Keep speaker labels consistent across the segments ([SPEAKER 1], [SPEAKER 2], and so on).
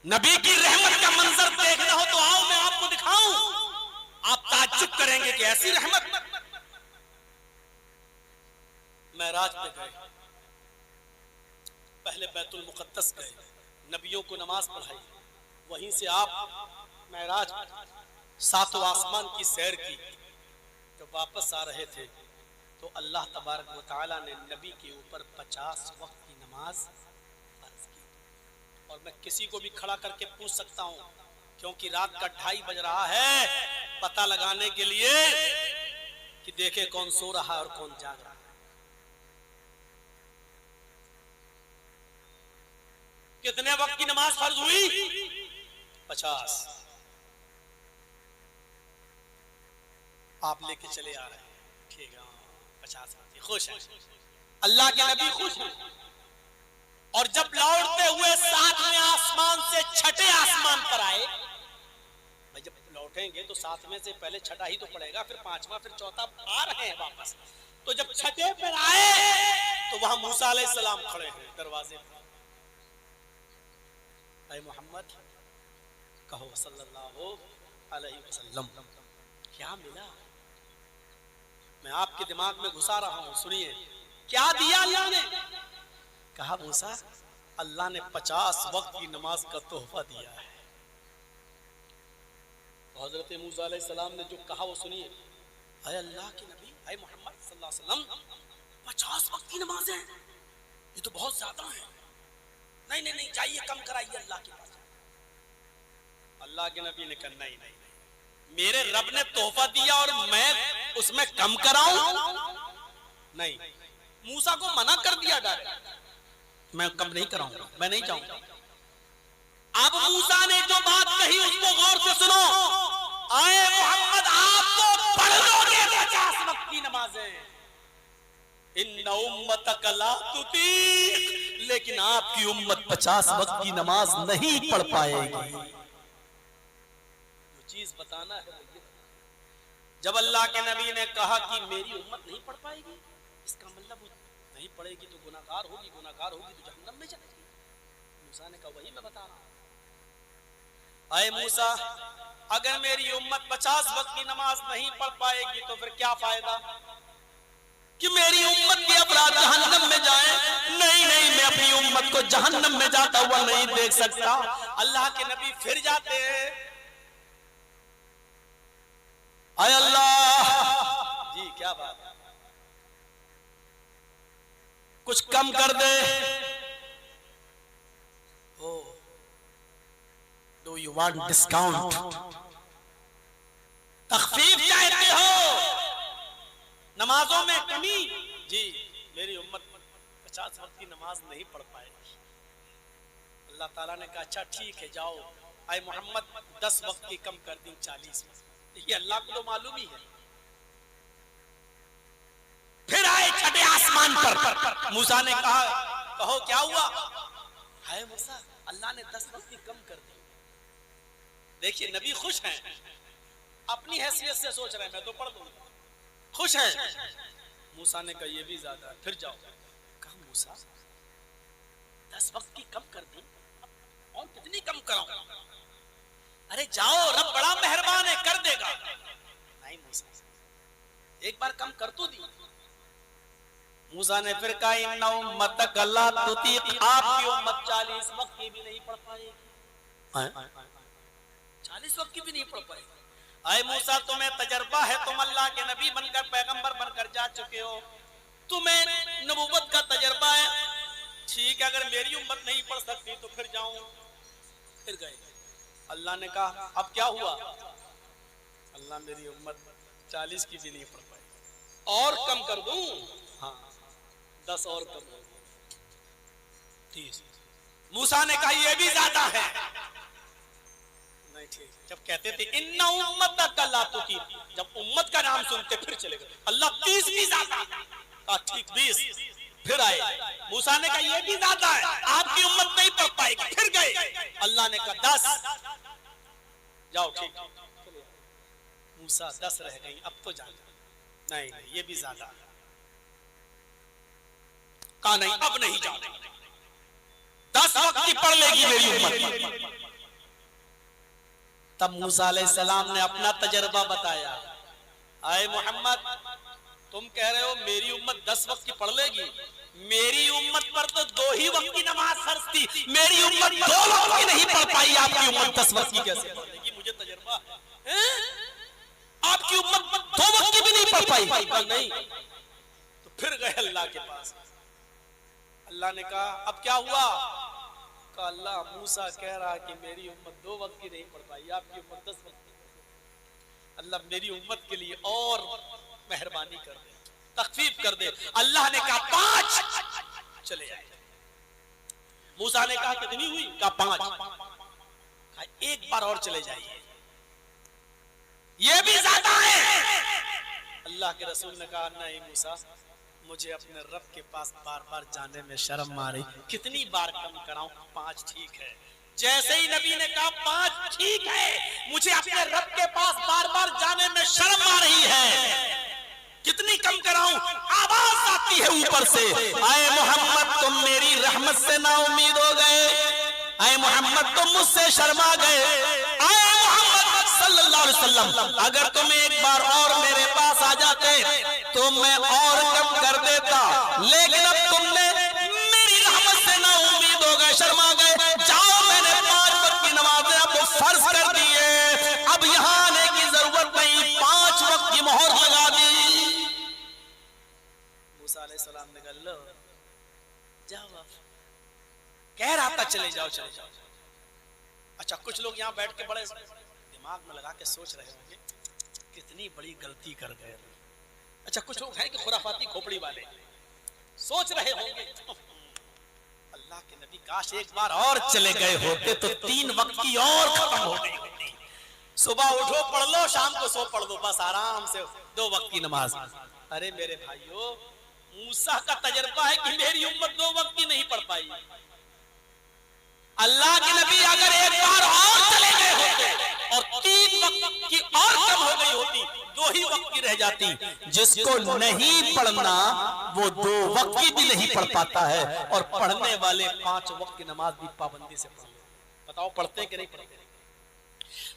[SPEAKER 1] नबी की रहमत का मंजर देखना हो तो आओ मैं आपको दिखाऊं। आप ताज्जुब करेंगे कि ऐसी रहमत। मेराज पे गए, पहले बैतुल मुक़द्दस गए, नबियों को नमाज पढ़ाई, वहीं से आप मेराज सातों आसमान की सैर की। जब वापस आ रहे थे तो अल्लाह तबारक व तआला ने नबी के ऊपर 50 वक्त की नमाज फर्ज की। और मैं किसी को भी खड़ा करके पूछ सकता हूं, क्योंकि रात का 2:30 बज रहा है, पता लगाने के लिए कि देखे कौन सो रहा है और कौन जाग रहा है। कितने वक्त की नमाज फर्ज हुई? 50। आप लेके चले आ रहे हैं, ठीक है, 50 खुश है, अल्लाह के नबी खुश हैं। और जब लौटते हुए 7वें आसमान से 6ठे आसमान पर आए, भाई जब लौटेंगे तो 7वें से पहले 6ठा ही तो पड़ेगा, फिर 5वां, फिर 4था, आ रहे हैं वापस। तो जब 6ठे पर आए तो वहां मूसा अलैहिस्सलाम खड़े हैं दरवाजे पर। ऐ मोहम्मद कहो सल्लल्लाहु अलैहि वसल्लम, क्या मिला? मैं आपके दिमाग में घुसा रहा हूं, सुनिए क्या दिया अल्लाह ने। कहा मूसा, अल्लाह ने 50 वक्त की नमाज का तोहफा दिया है। हजरत मूसा अलैहिस्सलाम ने जो कहा वो सुनिए। अरे अल्लाह के नबी, अरे मोहम्मद सल्लल्लाहु अलैहि वसल्लम, 50 वक्त की नमाज है, ये तो बहुत ज्यादा है। नहीं नहीं नहीं, चाहिए कम कराइए अल्लाह के पास। अल्लाह के नबी ने कहा नहीं नहीं, मेरे रब ने तोहफा दिया और मैं उसमें कम कराऊं? नहीं, मूसा को मना कर दिया डायरेक्ट, मैं कम नहीं कराऊंगा, मैं नहीं चाहूंगा। अब मूसा ने जो बात कही उसको गौर से सुनो। आए मोहम्मद, आप तो पढ़ लोगे 50 वक्त की नमाजें, इन्ना उम्मतक ला तुतीक, लेकिन आपकी उम्मत 50 वक्त की नमाज नहीं पढ़ पाएगी। चीज बताना है भैया। जब अल्लाह के नबी ने कहा कि मेरी उम्मत नहीं पढ़ पाएगी, इसका मतलब नहीं पढ़ेगी तो गुनाहगार होगी, गुनाहगार होगी तो जहन्नम में जाएगी। मूसा ने कहा वही मैं बता रहा हूं। आए मूसा, अगर मेरी उम्मत 50 वक्त की नमाज नहीं पढ़ पाएगी तो फिर क्या फायदा कि मेरी उम्मत के अपराध जहन्नम में जाए? नहीं नहीं, मैं अपनी उम्मत को जहन्नम में जाता हुआ नहीं देख सकता। अल्लाह के नबी फिर जाते हैं, आय अल्लाह जी, क्या बात, कुछ कम कर दे। ओ, डू यू वांट डिस्काउंट? तखफीफ चाहते हो, नमाजों में कमी? जी, मेरी उम्मत 50 वक्त की नमाज नहीं पढ़ पाएगी। अल्लाह ताला ने कहा अच्छा ठीक है, जाओ। आए मोहम्मद 10 वक्त की कम कर दी, 40 वक्त। ये अल्लाह को तो मालूम ही है। फिर आए 6ठे आसमान पर, मूसा ने कहा कहो क्या हुआ? हाय मूसा, अल्लाह ने 10 वक्त की कम कर दी। देखिए नबी खुश हैं, अपनी हैसियत से सोच रहे हैं मैं तो पढ़ लूंगा, खुश हैं। मूसा ने कहा ये भी ज्यादा है, फिर जाओ। कहा मूसा 10 वक्त की कम कर दी, और कितनी कम कराऊं? अरे जाओ, रब बड़ा मेहरबान है, कर देगा। नहीं मूसा, एक बार कम कर तो दी। मूसा ने फिर कहा इन्ना उम्मतक ला तुतीक, आपकी उम्मत 40 वक्त की भी नहीं पढ़ पाएगी। 40 वक्त की भी नहीं पढ़ पाएगी। आए मूसा, तुम्हें तजर्बा है, तुम अल्लाह के नबी बनकर पैगंबर बनकर जा चुके हो, तुम्हें नबूवत का तजर्बा है। ठीक है, अगर मेरी उम्मत नहीं पढ़ सकती तो फिर जाऊं। फिर गए। अल्लाह ने कहा अब क्या हुआ? अल्लाह, मेरी उम्मत 40 की भी नहीं पढ़ पाई, और कम कर दूं? हाँ, 10 और कर दूं, 30। मूसा ने कहा ये भी ज्यादा है। नहीं ठीक, जब कहते थे इन्ना उम्मतक ला तुतीक, जब उम्मत का नाम सुनते फिर चले गए। अल्लाह 30 भी ज्यादा, कहा ठीक 20। फिर आए, मूसा ने कहा ये भी ज्यादा है, आपकी उम्मत नहीं पढ़ पाएगी। फिर गए, अल्लाह ने कहा 10। जाओ ठीक। मूसा 10 रह गई, अब तो जाना। नहीं नहीं, ये भी ज्यादा। कहा नहीं, अब नहीं जाना, 10 वक्त की पढ़ लेगी मेरी उम्मत। तब मूसा अलैहिस्सलाम ने अपना तजर्बा बताया। आए मोहम्मद, तुम कह रहे हो मेरी उम्मत 10 वक्त की पढ़ लेगी, मेरी उम्मत पर तो 2 ही वक्त की नमाज फर्ज थी, मेरी उम्मत 2 वक्त की नहीं पढ़ पाई, आपकी उम्मत 10 वक्त की कैसे पढ़ लेगी? मुझे तजर्बा है, आपकी उम्मत 2 वक्त की भी नहीं पढ़ पाई। नहीं, तो फिर गए अल्लाह के पास। अल्लाह ने कहा अब क्या हुआ? कहा अल्लाह, मूसा कह रहा कि मेरी उम्मत 2 वक्त की नहीं पढ़ पाई, आपकी उम्मत 10 वक्त की। अल्लाह मेरी उम्मत के लिए और मेहरबानी कर दे, तखफीफ कर दे। अल्लाह ने कहा 5 चले जाए। मूसा ने कहा कितनी हुई? कहा 5। कहा एक बार और चले जाइए, ये भी ज्यादा है। अल्लाह के रसूल ने कहा नहीं मूसा, मुझे अपने रब के पास बार बार जाने में शर्म आ रही, कितनी बार कम कराऊं? 5 ठीक है। जैसे ही नबी ने कहा 5 ठीक है, मुझे अपने रब के पास बार बार जाने में शर्म आ रही है, कितनी कम कराऊं? आवाज आती है ऊपर से, आए मोहम्मद तुम मेरी रहमत से ना उम्मीद हो गए, आए मोहम्मद तुम मुझसे शर्मा गए, आए मोहम्मद सल्लल्लाहु अलैहि वसल्लम अगर तुम एक बार और मेरे पास आ जाते तो मैं और कम कर देता, लेकिन अब तुमने मेरी रहमत से ना उम्मीद हो गए, शर्मा गए। जाओ, मैंने 5 वक्त की नमाजें आपको फर्ज कर दी है, अब यहां आने की जरूरत नहीं, 5 वक्त की मोहर लगा दी। मूसा अलैहिस्सलाम ने कहा लो जाओ, आप कह रहा था चले जाओ चले जाओ। अच्छा, कुछ लोग यहाँ बैठ के बड़े दिमाग में लगा के सोच रहे होंगे कितनी बड़ी गलती कर गए। अच्छा, कुछ लोग हैं कि खुराफाती खोपड़ी वाले सोच रहे होंगे अल्लाह के नबी काश एक बार और चले गए होते तो 3 वक्त की और खत्म हो गई होती। सुबह उठो पढ़ लो, शाम को सो पढ़ लो, बस आराम से 2 वक्त की नमाज। अरे मेरे भाइयों, मूसा का तजर्बा है कि मेरी उम्मत 2 वक्त की नहीं पढ़ पाई। अल्लाह के नबी अगर एक बार और चले गए होते और 3 वक्त की और कम हो गई होती, 2 ही वक्त की रह जाती। जिसको नहीं पढ़ना वो 2 वक्त की भी नहीं पढ़ पाता है, और पढ़ने वाले 5 वक्त की नमाज भी पाबंदी से पढ़। बताओ पढ़ते कि नहीं पढ़ते?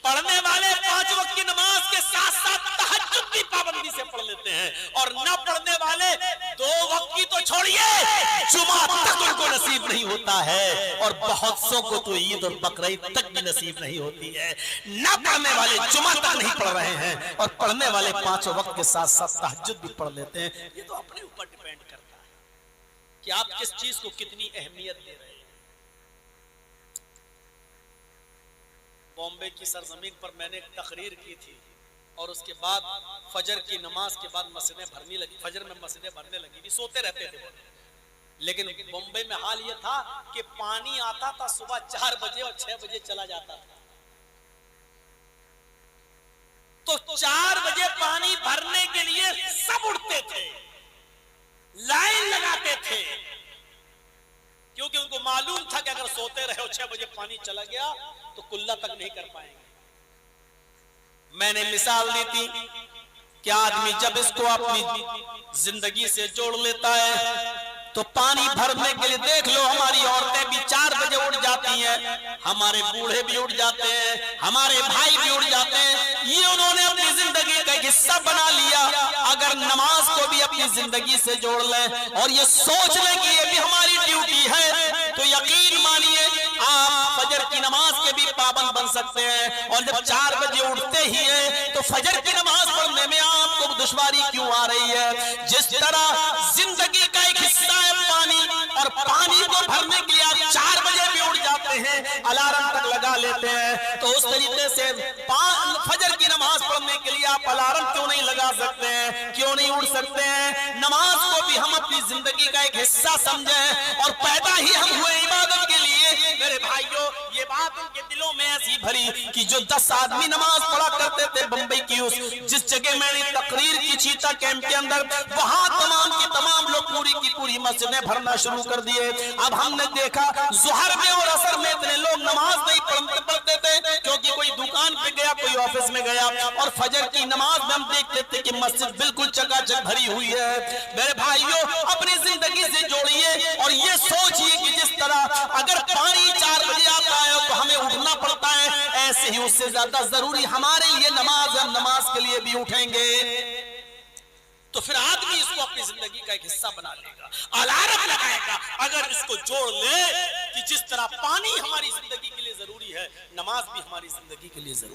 [SPEAKER 1] पढ़ने वाले 5 वक्त की नमाज के साथ साथ तहज्जुद भी पाबंदी से पढ़ लेते हैं, और न पढ़ने वाले 2 वक्त की तो छोड़िए, जुमा तक उनको नसीब नहीं होता है, और बहुत सौ को तो ईद और बकरीद तक भी नसीब नहीं होती है। न पढ़ने वाले जुमा तक नहीं पढ़ रहे हैं, और पढ़ने वाले 5 वक्त के साथ साथ तहज्जुद भी पढ़ लेते हैं। ये तो अपने ऊपर डिपेंड करता है कि आप किस चीज को कितनी अहमियत दे रहे हैं। बॉम्बे की सरजमीन पर मैंने एक तकरीर की थी, और उसके बाद फजर की नमाज के बाद मस्जिदें भरने लगी, फजर में मस्जिदें भरने लगी थी, सोते रहते थे। लेकिन बॉम्बे में हाल यह था कि पानी आता था सुबह 4 बजे और 6 बजे चला जाता था। तो 4 बजे पानी भरने के लिए सब उठते थे, लाइन लगाते थे, क्योंकि उनको मालूम था कि अगर सोते रहे और 6 बजे पानी चला गया तो कुल्ला तक नहीं कर पाएंगे। मैंने मिसाल दी थी कि आदमी जब इसको अपनी जिंदगी से जोड़ लेता है तो पानी भरने के लिए देख लो, हमारी औरतें भी 4 बजे उठ जाती हैं, हमारे बूढ़े भी उठ जाते हैं, हमारे भाई भी उठ जाते हैं। ये उन्होंने अपनी जिंदगी का हिस्सा बना लिया। अगर नमाज को भी अपनी जिंदगी से जोड़ लें और ये सोच लें कि ये भी हमारी ड्यूटी है, तो यकीन मानिए आप फजर की नमाज के भी पाबंद बन सकते हैं। और जब 4 बजे उठते ही है तो फजर की नमाज पढ़ने में आपको दुश्वारी क्यों आ रही है? जिस तरह जिंदगी का एक हिस्सा है पानी, और पानी को भरने के लिए आप 4 बजे भी उठ जाते हैं, अलार्म तक लगा लेते हैं, तो उस तरीके से फजर की नमाज पढ़ने के लिए आप अलार्म क्यों नहीं लगा सकते हैं? क्यों नहीं उठ सकते हैं? नमाज को भी हम अपनी जिंदगी का एक हिस्सा समझें, और पैदा ही हम हुए इबादत के लिए। मेरे भाइयों, ये बात उनके दिलों में ऐसी भरी कि जो 10 आदमी नमाज पढ़ा करते थे बंबई की, उस जिस जगह मैंने तकरीर की चीता कैंप के अंदर, वहां तमाम की तमाम लोग पूरी की पूरी मस्जिदें भरना शुरू कर दिए। अब हमने देखा ज़ुहर में और असर में इतने लोग नमाज नहीं पढ़ते थे, क्योंकि कोई दुकान पे गया, कोई ऑफिस में गया, और फजर की नमाज में हम देखते थे कि मस्जिद बिल्कुल चकाचक भरी हुई है। मेरे भाइयों, अपनी जिंदगी से जोड़िए और ये सोचिए कि जिस तरह अगर पानी 4 बजे आता है तो हमें उठना पड़ता है, ऐसे ऐसे ही उससे ज्यादा जरूरी हमारे लिए नमाज, हम नमाज के लिए भी उठेंगे तो फिर आदमी इसको अपनी जिंदगी का एक हिस्सा बना लेगा, अलार्म लगाएगा। अगर इसको जोड़ ले कि जिस तरह पानी हमारी जिंदगी के लिए जरूरी है, नमाज भी हमारी जिंदगी के लिए जरूरी है।